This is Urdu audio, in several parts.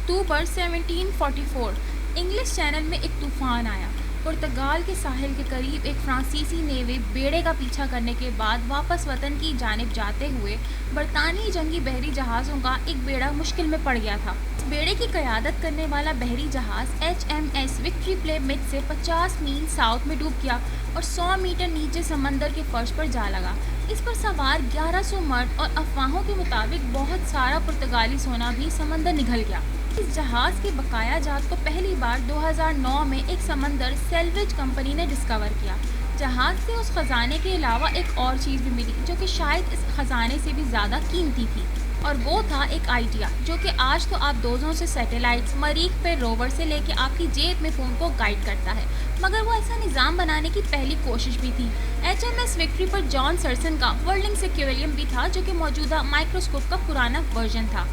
اکتوبر 1744 انگلش چینل میں ایک طوفان آیا۔ پرتگال کے ساحل کے قریب ایک فرانسیسی نیوی بیڑے کا پیچھا کرنے کے بعد واپس وطن کی جانب جاتے ہوئے برطانوی جنگی بحری جہازوں کا ایک بیڑا مشکل میں پڑ گیا تھا۔ اس بیڑے کی قیادت کرنے والا بحری جہاز HMS وکٹری پلےمت سے 50 میل ساؤتھ میں ڈوب گیا اور 100 میٹر نیچے سمندر کے فرش پر جا لگا۔ اس پر سوار 1100 مرد اور افواہوں کے مطابق بہت سارا پرتگالی سونا بھی سمندر نگل گیا۔ اس جہاز کے بقایا جات کو پہلی بار 2009 میں ایک سمندر سیلویج کمپنی نے ڈسکور کیا۔ جہاز سے اس خزانے کے علاوہ ایک اور چیز بھی ملی جو کہ شاید اس خزانے سے بھی زیادہ قیمتی تھی، اور وہ تھا ایک آئیڈیا جو کہ آج تو آپ دوزوں سے سیٹلائٹس، مریخ پہ روور سے لے کے آپ کی جیب میں فون کو گائیڈ کرتا ہے، مگر وہ ایسا نظام بنانے کی پہلی کوشش بھی تھی۔ HMS وکٹری پر جان سرسن کا ورلڈنگ سیکویلیم بھی تھا جو کہ موجودہ مائکروسکوپ کا پرانا ورژن تھا۔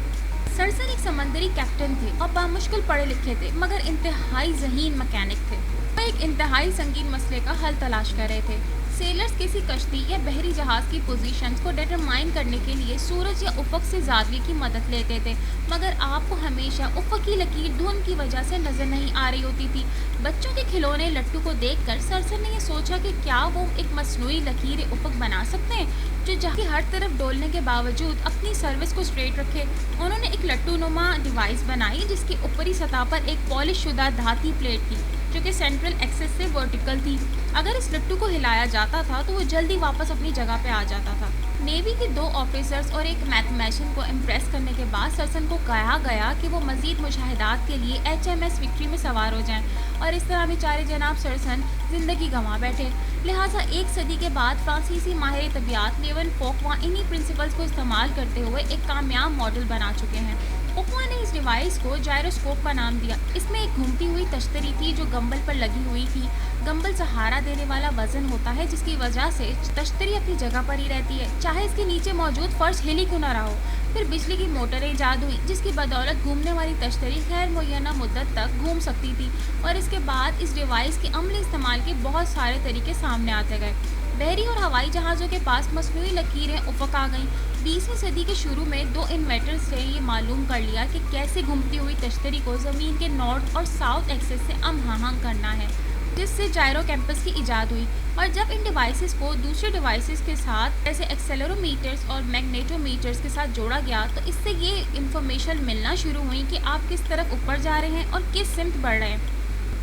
سرسن ایک سمندری کیپٹن تھے اور بامشکل پڑھے لکھے تھے مگر انتہائی ذہین مکینک تھے۔ وہ ایک انتہائی سنگین مسئلے کا حل تلاش کر رہے تھے۔ سیلرز کسی کشتی یا بحری جہاز کی پوزیشنز کو ڈیٹرمائن کرنے کے لیے سورج یا افق سے زاویے کی مدد لیتے تھے، مگر آپ کو ہمیشہ افقی لکیر دھند کی وجہ سے نظر نہیں آ رہی ہوتی تھی۔ بچوں کے کھلونے لٹو کو دیکھ کر سرسن نے یہ سوچا کہ کیا وہ ایک مصنوعی لکیر افق بنا سکتے ہیں جو جہاز کی ہر طرف ڈولنے کے باوجود اپنی سروس کو اسٹریٹ رکھے۔ انہوں نے ایک لٹو نما ڈیوائس بنائی جس کی اوپری سطح پر ایک پالش شدہ دھاتی پلیٹ تھی جو کہ سینٹرل ایکسس سے ورٹیکل تھی۔ اگر اس لٹو کو ہلایا جاتا تھا تو وہ جلدی واپس اپنی جگہ پہ آ جاتا تھا۔ نیوی کے 2 آفیسرز اور ایک میتھمیشین کو امپریس کرنے کے بعد سرسن کو کہا گیا کہ وہ مزید مشاہدات کے لیے HMS وکٹری میں سوار ہو جائیں، اور اس طرح بیچارے جناب سرسن زندگی گنوا بیٹھے۔ لہٰذا 1 صدی کے بعد فرانسیسی ماہر طبیعت لیون فوکواں انہی پرنسپلز کو استعمال کرتے ہوئے ایک کامیاب ماڈل بنا چکے ہیں۔ فوکواں نے اس ڈیوائس کو جائروسکوپ کا نام دیا۔ اس میں ایک گھومتی ہوئی تشتری تھی جو گمبل پر لگی ہوئی تھی۔ گمبل سہارا دینے والا وزن ہوتا ہے جس کی وجہ سے تشتری اپنی جگہ پر ہی رہتی ہے، چاہے اس کے نیچے موجود فرش ہل ہی کیوں نہ رہا ہو۔ پھر بجلی کی موٹریں ایجاد ہوئی جس کی بدولت گھومنے والی تشتری غیر معینہ مدت تک گھوم سکتی تھی، اور اس کے بعد اس ڈیوائس کے عملی استعمال کے بہت سارے طریقے سامنے آتے گئے۔ بحری اور ہوائی جہازوں کے پاس مصنوعی لکیریں افق آ گئیں۔ 20ویں صدی کے شروع میں 2 انویٹرز سے یہ معلوم کر لیا کہ کیسے گھومتی ہوئی تشتری کو زمین کے نارتھ اور ساؤتھ ایکسس سے ہم آہنگ کرنا ہے، جس سے جائرو کیمپس کی ایجاد ہوئی۔ اور جب ان ڈیوائسز کو دوسرے ڈیوائسز کے ساتھ جیسے ایکسیلرو میٹرز اور میگنیٹو میٹرز کے ساتھ جوڑا گیا تو اس سے یہ انفارمیشن ملنا شروع ہوئی کہ آپ کس طرف اوپر جا رہے ہیں اور کس سمت بڑھ رہے ہیں۔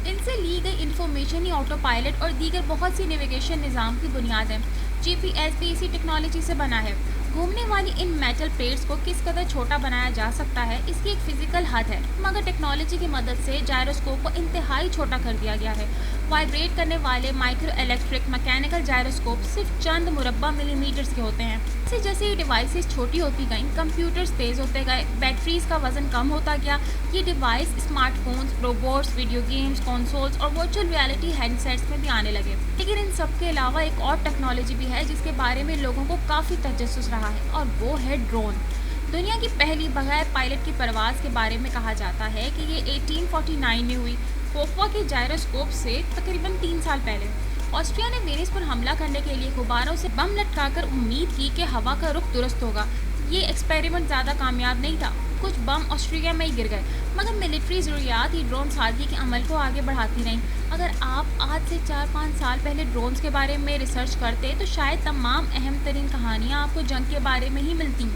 ان سے لی گئی انفارمیشن ہی آٹو پائلٹ اور دیگر بہت سی نیویگیشن نظام کی بنیاد ہے۔ GPS بھی اسی ٹیکنالوجی سے بنا ہے۔ گھومنے والی ان میٹل پلیٹس کو کس قدر چھوٹا بنایا جا سکتا ہے اس کی ایک فزیکل حد ہے، مگر ٹیکنالوجی کی مدد سے جائروسکوپ کو انتہائی چھوٹا کر دیا گیا ہے۔ وائبریٹ کرنے والے مائکرو الیکٹرک میکینیکل جائروسکوپ صرف چند مربع ملی میٹرز کے ہوتے ہیں۔ جیسے یہ ڈیوائسز چھوٹی ہوتی گئیں، کمپیوٹرز تیز ہوتے گئے، بیٹریز کا وزن کم ہوتا گیا۔ یہ device smart phones, robots, video games, consoles اور ورچوئل ریئلٹی ہیڈ سیٹس میں بھی آنے لگے۔ لیکن ان سب کے علاوہ ایک اور ٹیکنالوجی بھی ہے جس کے بارے میں لوگوں کو کافی تجسس رہا ہے، اور وہ ہے ڈرون۔ دنیا کی پہلی بغیر پائلٹ کی پرواز کے بارے میں کہا جاتا ہے کہ یہ 1849 میں ہوئی، فوکوا کے جائروسکوپ سے تقریباً 3 سال پہلے۔ آسٹریا نے وینس پر حملہ کرنے کے لیے غباروں سے بم لٹکا کر امید کی کہ ہوا کا رخ درست ہوگا۔ یہ ایکسپیریمنٹ زیادہ کامیاب نہیں تھا، کچھ بم آسٹریا میں ہی گر گئے، مگر ملٹری ضروریات ہی ڈرون سازی کے عمل کو آگے بڑھاتی رہیں۔ اگر آپ آج سے 4-5 سال پہلے ڈرونز کے بارے میں ریسرچ کرتے تو شاید تمام اہم ترین کہانیاں آپ کو جنگ کے بارے میں ہی ملتی،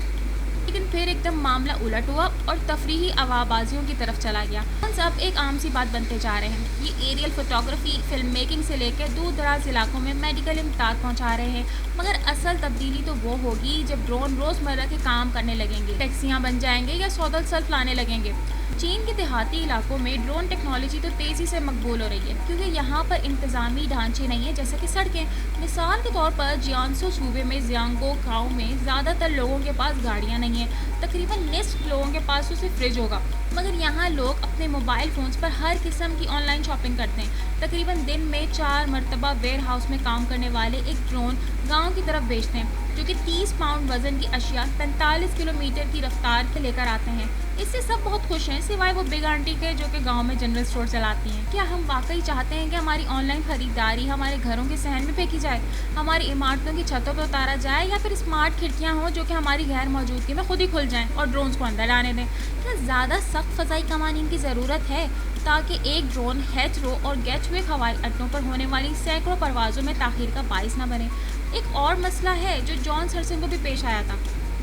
لیکن پھر ایک دم معاملہ الٹ ہوا اور تفریحی ہوابازیوں کی طرف چلا گیا۔ ڈرونز اب ایک عام سی بات بنتے جا رہے ہیں۔ یہ ایریل فوٹوگرافی، فلم میکنگ سے لے کے دور دراز علاقوں میں میڈیکل امداد پہنچا رہے ہیں، مگر اصل تبدیلی تو وہ ہوگی جب ڈرون روزمرہ کے کام کرنے لگیں گے، ٹیکسیاں بن جائیں گے یا سودل سلف لانے لگیں گے۔ چین کے دیہاتی علاقوں میں ڈرون ٹیکنالوجی تو تیزی سے مقبول ہو رہی ہے کیونکہ یہاں پر انتظامی ڈھانچے نہیں ہیں جیسے کہ سڑکیں۔ مثال کے طور پر جیانسو صوبے میں زیانگو گاؤں میں زیادہ تر لوگوں کے پاس گاڑیاں نہیں ہیں، تقریباً نصف لوگوں کے پاس تو صرف فریج ہوگا، مگر یہاں لوگ اپنے موبائل فونز پر ہر قسم کی آن لائن شاپنگ کرتے ہیں۔ تقریباً دن میں 4 مرتبہ ویئر ہاؤس میں کام کرنے والے ایک ڈرون گاؤں کی طرف بھیجتے ہیں جو کہ 30 پاؤنڈ وزن کی اشیاء 45 کلومیٹر کی رفتار سے لے کر آتے ہیں۔ اس سے سب بہت خوش ہیں سوائے وہ بگ آنٹی کے جو کہ گاؤں میں جنرل اسٹور چلاتی ہیں۔ کیا ہم واقعی چاہتے ہیں کہ ہماری آن لائن خریداری ہمارے گھروں کے صحن میں پھینکی جائے، ہماری عمارتوں کی چھتوں پہ اتارا جائے، یا پھر اسمارٹ کھڑکیاں ہوں جو کہ ہماری غیر موجودگی میں خود ہی کھل جائیں اور ڈرونز کو اندر لانے دیں؟ کیا زیادہ سخت سخت فضائی قوانین کی ضرورت ہے تاکہ ایک ڈرون ہیتھرو اور گیٹ وے ہوائی اڈوں پر ہونے والی سینکڑوں پروازوں میں تاخیر کا باعث نہ بنے۔ ایک اور مسئلہ ہے جو جان سرسن کو بھی پیش آیا تھا،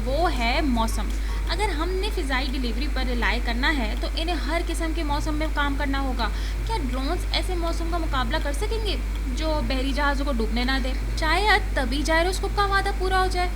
وہ ہے موسم۔ اگر ہم نے فضائی ڈیلیوری پر ریلائی کرنا ہے تو انہیں ہر قسم کے موسم میں کام کرنا ہوگا۔ کیا ڈرونز ایسے موسم کا مقابلہ کر سکیں گے جو بحری جہازوں کو ڈوبنے نہ دے؟ شاید تبھی جائروسکوپ کا وعدہ پورا ہو جائے۔